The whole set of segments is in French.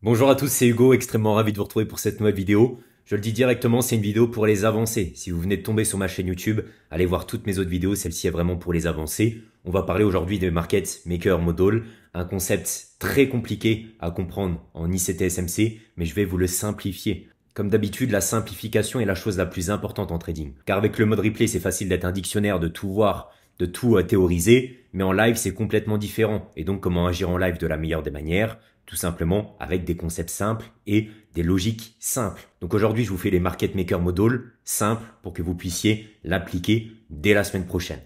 Bonjour à tous, c'est Hugo, extrêmement ravi de vous retrouver pour cette nouvelle vidéo. Je le dis directement, c'est une vidéo pour les avancés. Si vous venez de tomber sur ma chaîne YouTube, allez voir toutes mes autres vidéos, celle-ci est vraiment pour les avancés. On va parler aujourd'hui de Market Maker Model, un concept très compliqué à comprendre en ICT-SMC, mais je vais vous le simplifier. Comme d'habitude, la simplification est la chose la plus importante en trading. Car avec le mode replay, c'est facile d'être un dictionnaire, de tout voir, de tout théoriser, mais en live, c'est complètement différent. Et donc, comment agir en live de la meilleure des manières? Tout simplement avec des concepts simples et des logiques simples. Donc aujourd'hui, je vous fais les Market Maker Model simples pour que vous puissiez l'appliquer dès la semaine prochaine.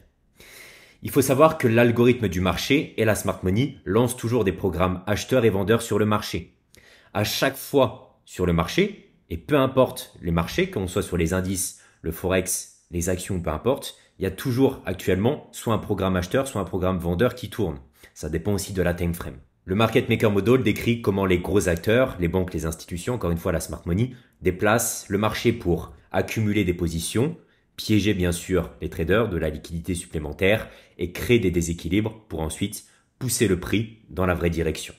Il faut savoir que l'algorithme du marché et la Smart Money lancent toujours des programmes acheteurs et vendeurs sur le marché. À chaque fois sur le marché, et peu importe les marchés, qu'on soit sur les indices, le forex, les actions, peu importe, il y a toujours actuellement soit un programme acheteur, soit un programme vendeur qui tourne. Ça dépend aussi de la time frame. Le Market Maker Model décrit comment les gros acteurs, les banques, les institutions, encore une fois la Smart Money, déplacent le marché pour accumuler des positions, piéger bien sûr les traders de la liquidité supplémentaire et créer des déséquilibres pour ensuite pousser le prix dans la vraie direction.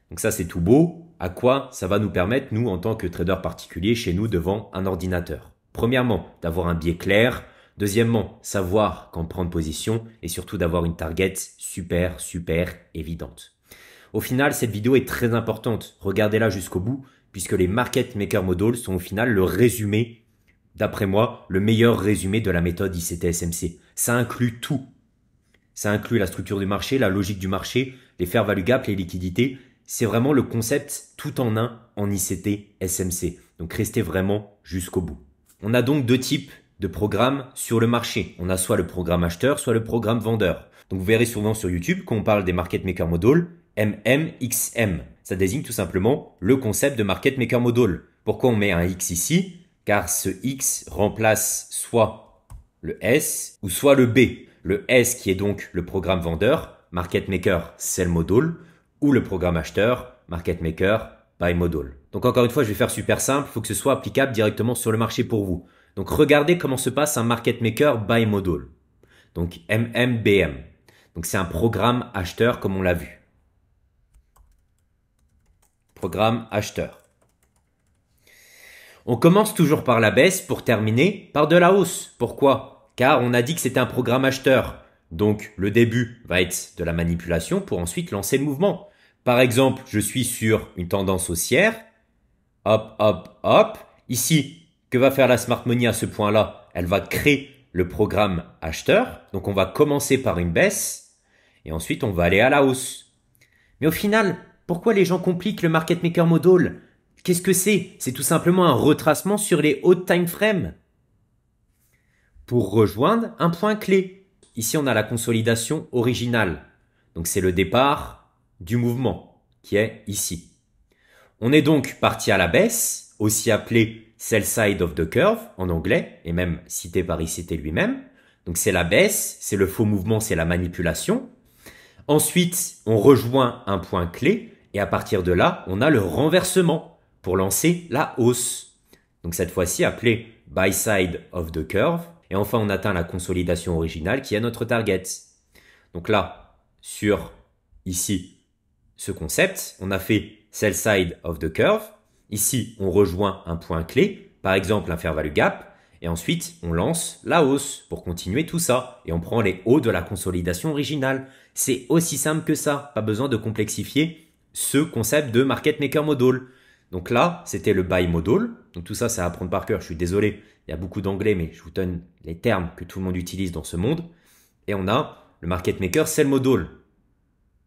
Donc ça c'est tout beau. À quoi ça va nous permettre, nous, en tant que traders particuliers, chez nous, devant un ordinateur? Premièrement, d'avoir un biais clair. Deuxièmement, savoir quand prendre position et surtout d'avoir une target super évidente. Au final, cette vidéo est très importante. Regardez-la jusqu'au bout puisque les Market Maker Models sont au final le résumé, d'après moi, le meilleur résumé de la méthode ICT-SMC. Ça inclut tout. Ça inclut la structure du marché, la logique du marché, les fair value gap, les liquidités. C'est vraiment le concept tout en un en ICT-SMC. Donc restez vraiment jusqu'au bout. On a donc deux types de programmes sur le marché. On a soit le programme acheteur, soit le programme vendeur. Donc vous verrez souvent sur YouTube quand on parle des Market Maker Model, MMXM. Ça désigne tout simplement le concept de Market Maker Model. Pourquoi on met un X ici? Car ce X remplace soit le S ou soit le B. Le S qui est donc le programme vendeur, Market Maker Sell Model, ou le programme acheteur, Market Maker Buy Model. Donc encore une fois, je vais faire super simple, il faut que ce soit applicable directement sur le marché pour vous. Donc regardez comment se passe un Market Maker Buy Model. Donc MMBM. Donc c'est un programme acheteur comme on l'a vu. Programme acheteur. On commence toujours par la baisse pour terminer par de la hausse. Pourquoi? Car on a dit que c'était un programme acheteur. Donc le début va être de la manipulation pour ensuite lancer le mouvement. Par exemple, je suis sur une tendance haussière. Hop, hop, hop. Ici, que va faire la Smart Money à ce point-là? Elle va créer le programme acheteur. Donc on va commencer par une baisse et ensuite on va aller à la hausse. Mais au final, pourquoi les gens compliquent le Market Maker Model? Qu'est-ce que c'est? C'est tout simplement un retracement sur les hautes time frames pour rejoindre un point clé. Ici, on a la consolidation originale. Donc, c'est le départ du mouvement qui est ici. On est donc parti à la baisse, aussi appelé sell side of the curve en anglais, et même cité par ICT lui-même. Donc, c'est la baisse, c'est le faux mouvement, c'est la manipulation. Ensuite, on rejoint un point clé et à partir de là, on a le renversement pour lancer la hausse. Donc cette fois-ci appelée buy side of the curve. Et enfin, on atteint la consolidation originale qui est notre target. Donc là, sur ici, ce concept, on a fait sell side of the curve. Ici, on rejoint un point clé, par exemple un fair value gap. Et ensuite, on lance la hausse pour continuer tout ça. Et on prend les hauts de la consolidation originale. C'est aussi simple que ça. Pas besoin de complexifier ce concept de Market Maker Model. Donc là, c'était le Buy Model. Donc tout ça, c'est à apprendre par cœur. Je suis désolé, il y a beaucoup d'anglais, mais je vous donne les termes que tout le monde utilise dans ce monde. Et on a le Market Maker Sell Model.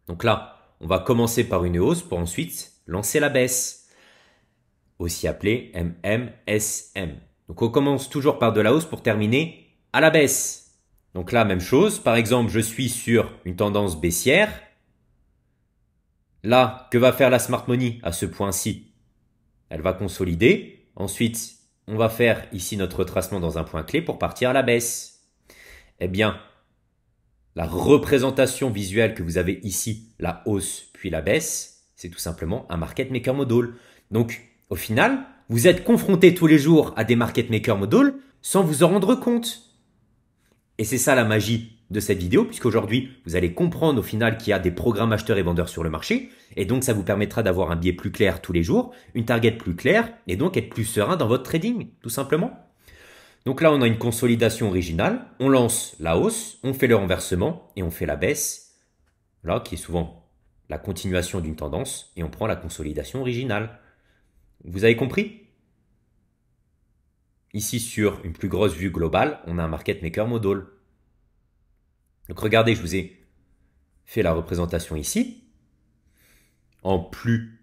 Donc là, on va commencer par une hausse pour ensuite lancer la baisse. Aussi appelée MMSM. Donc on commence toujours par de la hausse pour terminer à la baisse. Donc là, même chose. Par exemple, je suis sur une tendance baissière. Là, que va faire la Smart Money à ce point-ci? Elle va consolider. Ensuite, on va faire ici notre retracement dans un point clé pour partir à la baisse. Eh bien, la représentation visuelle que vous avez ici, la hausse puis la baisse, c'est tout simplement un Market Maker Model. Donc, au final, vous êtes confronté tous les jours à des Market Maker Model sans vous en rendre compte. Et c'est ça la magie de cette vidéo, puisqu'aujourd'hui, vous allez comprendre au final qu'il y a des programmes acheteurs et vendeurs sur le marché. Et donc, ça vous permettra d'avoir un biais plus clair tous les jours, une target plus claire, et donc être plus serein dans votre trading, tout simplement. Donc là, on a une consolidation originale. On lance la hausse, on fait le renversement et on fait la baisse. Là, qui est souvent la continuation d'une tendance, et on prend la consolidation originale. Vous avez compris? Ici, sur une plus grosse vue globale, on a un market maker model. Donc regardez, je vous ai fait la représentation ici, en plus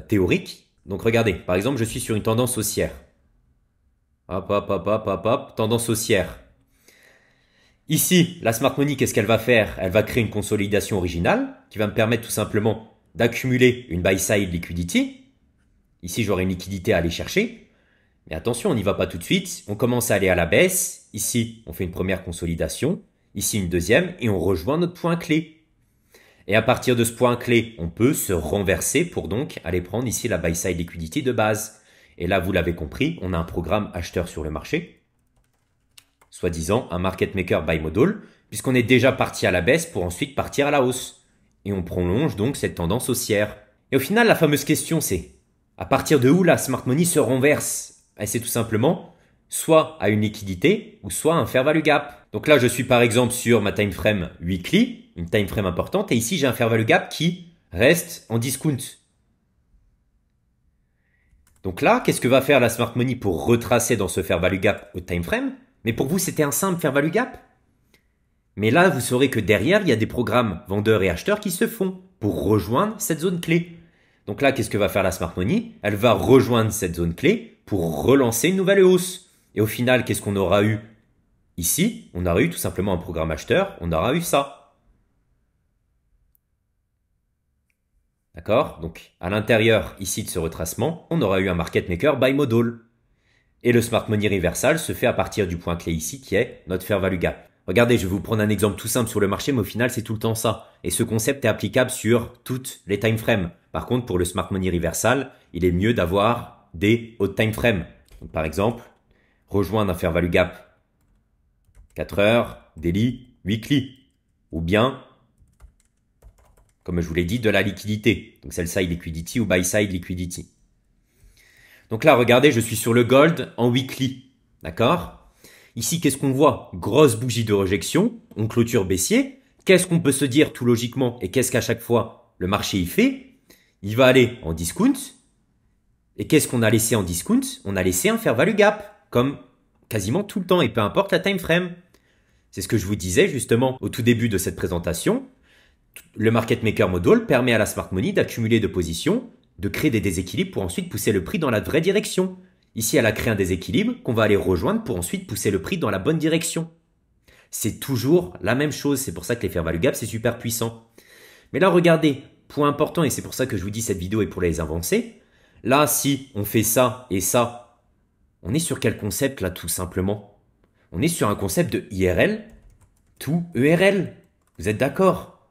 théorique. Donc regardez, par exemple, je suis sur une tendance haussière. Hop, hop, hop, hop, hop, hop, tendance haussière. Ici, la Smart Money, qu'est-ce qu'elle va faire? Elle va créer une consolidation originale qui va me permettre tout simplement d'accumuler une buy-side liquidity. Ici, j'aurai une liquidité à aller chercher. Mais attention, on n'y va pas tout de suite. On commence à aller à la baisse. Ici, on fait une première consolidation. Ici, une deuxième. Et on rejoint notre point clé. Et à partir de ce point clé, on peut se renverser pour donc aller prendre ici la buy-side liquidity de base. Et là, vous l'avez compris, on a un programme acheteur sur le marché. Soi-disant un market maker buy model, puisqu'on est déjà parti à la baisse pour ensuite partir à la hausse. Et on prolonge donc cette tendance haussière. Et au final, la fameuse question c'est, à partir de où la Smart Money se renverse? Et c'est tout simplement soit à une liquidité ou soit un fair value gap. Donc là, je suis par exemple sur ma time frame weekly, une time frame importante, et ici j'ai un fair value gap qui reste en discount. Donc là, qu'est-ce que va faire la Smart Money pour retracer dans ce fair value gap au time frame? Mais pour vous, c'était un simple fair value gap. Mais là, vous saurez que derrière, il y a des programmes vendeurs et acheteurs qui se font pour rejoindre cette zone clé. Donc là, qu'est-ce que va faire la Smart Money? Elle va rejoindre cette zone clé pour relancer une nouvelle hausse. Et au final, qu'est-ce qu'on aura eu ici? On aura eu tout simplement un programme acheteur, on aura eu ça. D'accord? Donc, à l'intérieur ici de ce retracement, on aura eu un market maker buy model. Et le Smart Money reversal se fait à partir du point clé ici qui est notre fair value gap. Regardez, je vais vous prendre un exemple tout simple sur le marché, mais au final, c'est tout le temps ça. Et ce concept est applicable sur toutes les time frames. Par contre, pour le Smart Money reversal, il est mieux d'avoir des hautes time frames. Donc, par exemple, rejoindre un fair value gap 4 heures, daily, weekly. Ou bien, comme je vous l'ai dit, de la liquidité. Donc, sell side liquidity ou buy side liquidity. Donc là, regardez, je suis sur le gold en weekly. D'accord? Ici, qu'est-ce qu'on voit? Grosse bougie de rejection. On clôture baissier. Qu'est-ce qu'on peut se dire tout logiquement? Et qu'est-ce qu'à chaque fois le marché y fait? Il va aller en discount. Et qu'est-ce qu'on a laissé en discount? On a laissé un fair value gap, comme quasiment tout le temps, et peu importe la time frame. C'est ce que je vous disais justement au tout début de cette présentation. Le market maker model permet à la Smart Money d'accumuler de positions, de créer des déséquilibres pour ensuite pousser le prix dans la vraie direction. Ici, elle a créé un déséquilibre qu'on va aller rejoindre pour ensuite pousser le prix dans la bonne direction. C'est toujours la même chose. C'est pour ça que les fair value gap, c'est super puissant. Mais là, regardez, point important, et c'est pour ça que je vous dis cette vidéo est pour les avancées. Là, si on fait ça et ça, on est sur quel concept là, tout simplement? On est sur un concept de IRL to ERL. Vous êtes d'accord?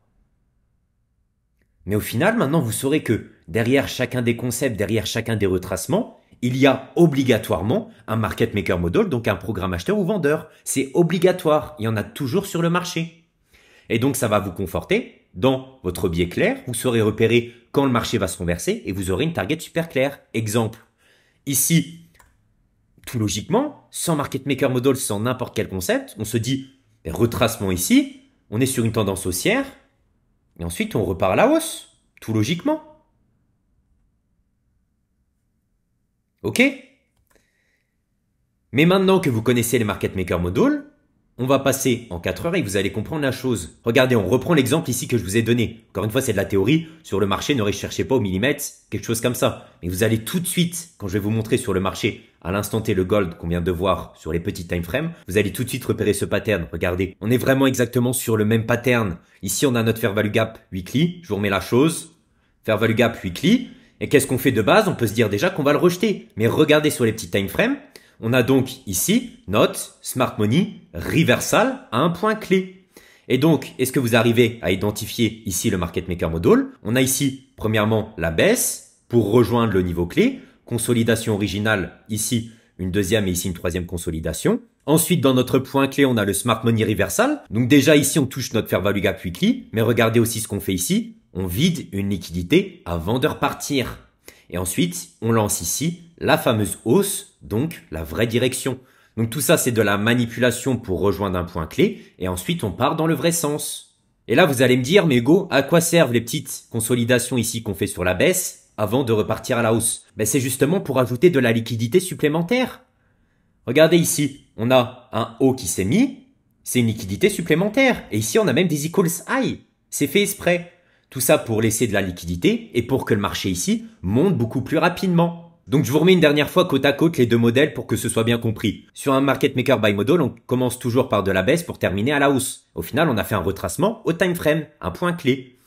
Mais au final, maintenant, vous saurez que derrière chacun des concepts, derrière chacun des retracements, il y a obligatoirement un market maker model, donc un programme acheteur ou vendeur. C'est obligatoire. Il y en a toujours sur le marché. Et donc, ça va vous conforter dans votre biais clair. Vous saurez repérer quand le marché va se renverser et vous aurez une target super claire. Exemple. Ici, tout logiquement, sans market maker model, sans n'importe quel concept, on se dit retracement ici, on est sur une tendance haussière. Et ensuite, on repart à la hausse, tout logiquement. Ok? Mais maintenant que vous connaissez les market maker models, on va passer en 4 heures et vous allez comprendre la chose. Regardez, on reprend l'exemple ici que je vous ai donné. Encore une fois, c'est de la théorie. Sur le marché, ne recherchez pas au millimètre, quelque chose comme ça. Mais vous allez tout de suite, quand je vais vous montrer sur le marché, à l'instant T, le gold qu'on vient de voir sur les petits time frames, vous allez tout de suite repérer ce pattern. Regardez, on est vraiment exactement sur le même pattern. Ici, on a notre fair value gap weekly. Je vous remets la chose. Fair value gap weekly. Et qu'est-ce qu'on fait de base? On peut se dire déjà qu'on va le rejeter. Mais regardez sur les petits time frames. On a donc ici notre Smart Money reversal à un point clé. Et donc, est-ce que vous arrivez à identifier ici le market maker model? On a ici, premièrement, la baisse pour rejoindre le niveau clé. Consolidation originale, ici une deuxième et ici une troisième consolidation. Ensuite, dans notre point clé, on a le Smart Money Reversal. Donc déjà ici, on touche notre Fair Value Gap Weekly. Mais regardez aussi ce qu'on fait ici. On vide une liquidité avant de repartir. Et ensuite, on lance ici la fameuse hausse, donc la vraie direction. Donc tout ça, c'est de la manipulation pour rejoindre un point clé. Et ensuite, on part dans le vrai sens. Et là, vous allez me dire, mais Hugo, à quoi servent les petites consolidations ici qu'on fait sur la baisse avant de repartir à la hausse? Ben, c'est justement pour ajouter de la liquidité supplémentaire. Regardez ici, on a un haut qui s'est mis, c'est une liquidité supplémentaire. Et ici, on a même des equals high. C'est fait exprès. Tout ça pour laisser de la liquidité et pour que le marché ici monte beaucoup plus rapidement. Donc je vous remets une dernière fois côte à côte les deux modèles pour que ce soit bien compris. Sur un market maker buy model, on commence toujours par de la baisse pour terminer à la hausse. Au final, on a fait un retracement au time frame, un point clé.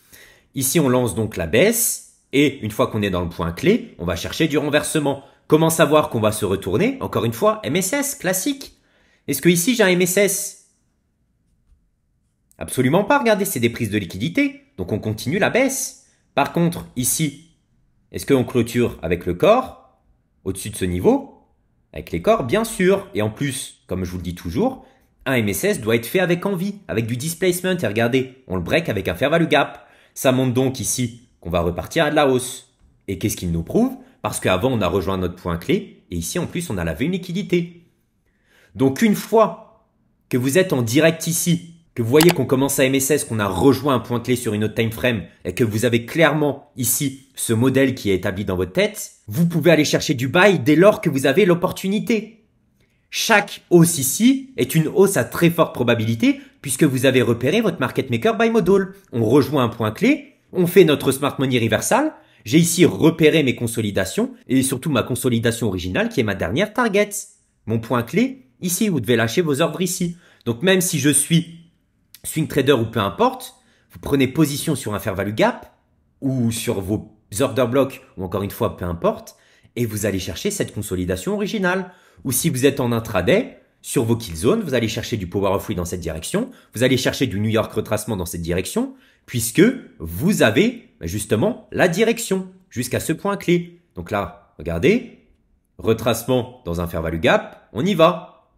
Ici, on lance donc la baisse et une fois qu'on est dans le point clé, on va chercher du renversement. Comment savoir qu'on va se retourner? Encore une fois, MSS, classique. Est-ce que ici j'ai un MSS? Absolument pas, regardez, c'est des prises de liquidité. Donc on continue la baisse. Par contre, ici, est-ce qu'on clôture avec le corps au-dessus de ce niveau? Avec les corps, bien sûr. Et en plus, comme je vous le dis toujours, un MSS doit être fait avec envie, avec du displacement. Et regardez, on le break avec un fair value gap. Ça montre donc ici qu'on va repartir à de la hausse. Et qu'est-ce qu'il nous prouve? Parce qu'avant, on a rejoint notre point clé. Et ici, en plus, on a lavé une liquidité. Donc, une fois que vous êtes en direct ici, que vous voyez qu'on commence à MSS, qu'on a rejoint un point clé sur une autre time frame et que vous avez clairement ici ce modèle qui est établi dans votre tête, vous pouvez aller chercher du buy dès lors que vous avez l'opportunité. Chaque hausse ici est une hausse à très forte probabilité puisque vous avez repéré votre market maker buy model. On rejoint un point clé, on fait notre smart money reversal. J'ai ici repéré mes consolidations et surtout ma consolidation originale qui est ma dernière target. Mon point clé, ici, vous devez lâcher vos ordres ici. Donc même si je suis swing trader ou peu importe, vous prenez position sur un fair value gap ou sur vos order blocks ou encore une fois peu importe et vous allez chercher cette consolidation originale. Ou si vous êtes en intraday, sur vos kill zones, vous allez chercher du power of free dans cette direction, vous allez chercher du New York retracement dans cette direction puisque vous avez justement la direction jusqu'à ce point clé. Donc là, regardez, retracement dans un fair value gap, on y va.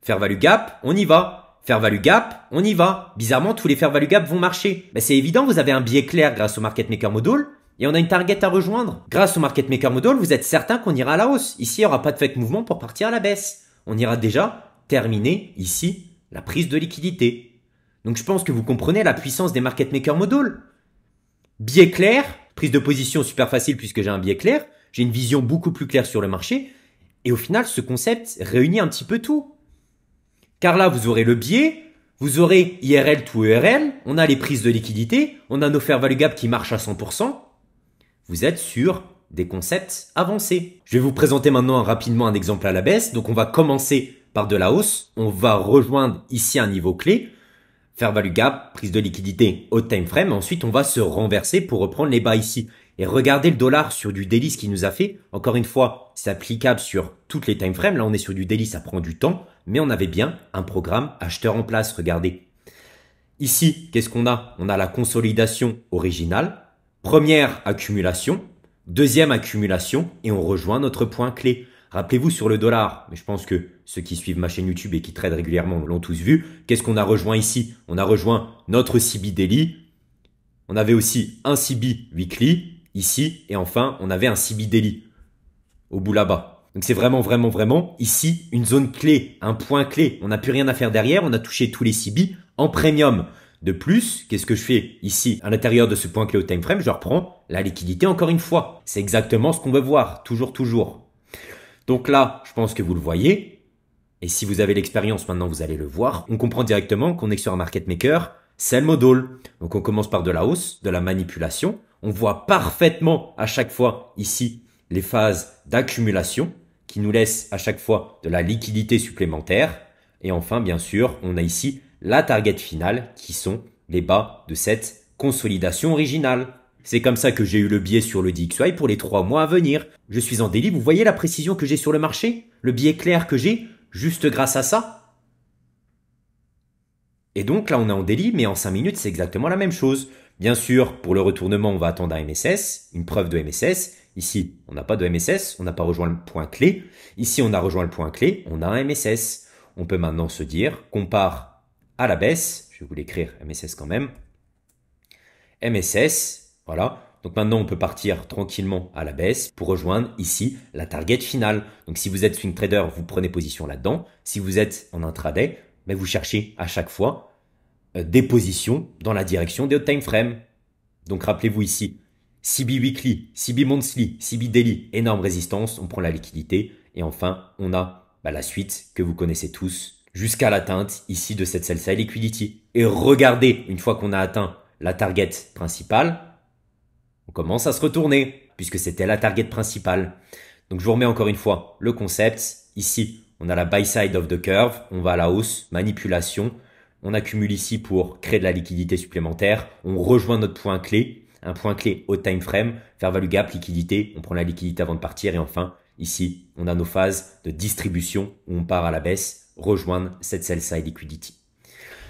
Fair value gap, on y va. Fair value gap, on y va. Bizarrement, tous les fair value gap vont marcher. Mais c'est évident, vous avez un biais clair grâce au market maker model et on a une target à rejoindre. Grâce au market maker model, vous êtes certain qu'on ira à la hausse. Ici, il n'y aura pas de fake mouvement pour partir à la baisse. On ira déjà terminer ici la prise de liquidité. Donc je pense que vous comprenez la puissance des market maker model. Biais clair, prise de position super facile puisque j'ai un biais clair. J'ai une vision beaucoup plus claire sur le marché. Et au final, ce concept réunit un petit peu tout. Car là, vous aurez le biais, vous aurez IRL to ERL, on a les prises de liquidité, on a nos fair value gap qui marchent à 100%. Vous êtes sur des concepts avancés. Je vais vous présenter maintenant rapidement un exemple à la baisse. Donc on va commencer par de la hausse. On va rejoindre ici un niveau clé. Fair value gap, prise de liquidité au time frame. Ensuite, on va se renverser pour reprendre les bas ici. Et regardez le dollar sur du daily, ce qu'il nous a fait. Encore une fois, c'est applicable sur toutes les time frames. Là, on est sur du daily, ça prend du temps. Mais on avait bien un programme acheteur en place. Regardez. Ici, qu'est-ce qu'on a? On a la consolidation originale. Première accumulation. Deuxième accumulation. Et on rejoint notre point clé. Rappelez-vous sur le dollar, mais je pense que ceux qui suivent ma chaîne YouTube et qui tradent régulièrement l'ont tous vu. Qu'est-ce qu'on a rejoint ici? On a rejoint notre CB daily. On avait aussi un CB weekly ici. Et enfin, on avait un CB daily au bout là-bas. Donc c'est vraiment ici une zone clé, un point clé. On n'a plus rien à faire derrière. On a touché tous les CB en premium. De plus, qu'est-ce que je fais ici à l'intérieur de ce point clé au time frame? Je reprends la liquidité encore une fois. C'est exactement ce qu'on veut voir. Toujours. Donc là, je pense que vous le voyez. Et si vous avez l'expérience, maintenant vous allez le voir. On comprend directement qu'on est sur un market maker, sell model. Donc on commence par de la hausse, de la manipulation. On voit parfaitement à chaque fois ici les phases d'accumulation qui nous laissent à chaque fois de la liquidité supplémentaire. Et enfin, bien sûr, on a ici la target finale qui sont les bas de cette consolidation originale. C'est comme ça que j'ai eu le biais sur le DXY pour les 3 mois à venir. Je suis en daily, vous voyez la précision que j'ai sur le marché? Le biais clair que j'ai juste grâce à ça? Et donc là, on est en daily, mais en 5 minutes, c'est exactement la même chose. Bien sûr, pour le retournement, on va attendre un MSS, une preuve de MSS. Ici, on n'a pas de MSS, on n'a pas rejoint le point clé. Ici, on a rejoint le point clé, on a un MSS. on peut maintenant se dire qu'on part à la baisse. Je vais vous l'écrire MSS quand même. MSS, voilà. Donc maintenant, on peut partir tranquillement à la baisse pour rejoindre ici la target finale. Donc si vous êtes swing trader, vous prenez position là-dedans. Si vous êtes en intraday, mais vous cherchez à chaque fois des positions dans la direction des hot time frames. Donc rappelez-vous ici, CB weekly, CB monthly, CB daily, énorme résistance, on prend la liquidité. Et enfin, on a la suite que vous connaissez tous jusqu'à l'atteinte ici de cette sell side liquidity. Et regardez, une fois qu'on a atteint la target principale, on commence à se retourner puisque c'était la target principale. Donc je vous remets encore une fois le concept. Ici, on a la buy side of the curve, on va à la hausse, manipulation. On accumule ici pour créer de la liquidité supplémentaire. On rejoint notre point clé, un point clé au time frame, fair value gap, liquidité. On prend la liquidité avant de partir et enfin, ici, on a nos phases de distribution où on part à la baisse, rejoindre cette sell side liquidity.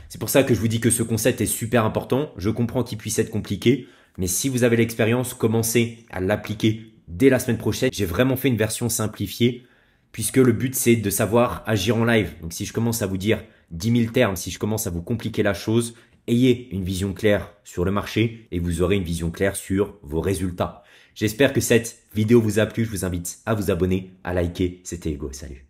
C'est pour ça que je vous dis que ce concept est super important. Je comprends qu'il puisse être compliqué, mais si vous avez l'expérience, commencez à l'appliquer dès la semaine prochaine. J'ai vraiment fait une version simplifiée puisque le but, c'est de savoir agir en live. Donc, si je commence à vous dire 10 000 termes, si je commence à vous compliquer la chose, ayez une vision claire sur le marché et vous aurez une vision claire sur vos résultats. J'espère que cette vidéo vous a plu. Je vous invite à vous abonner, à liker. C'était Hugo. Salut.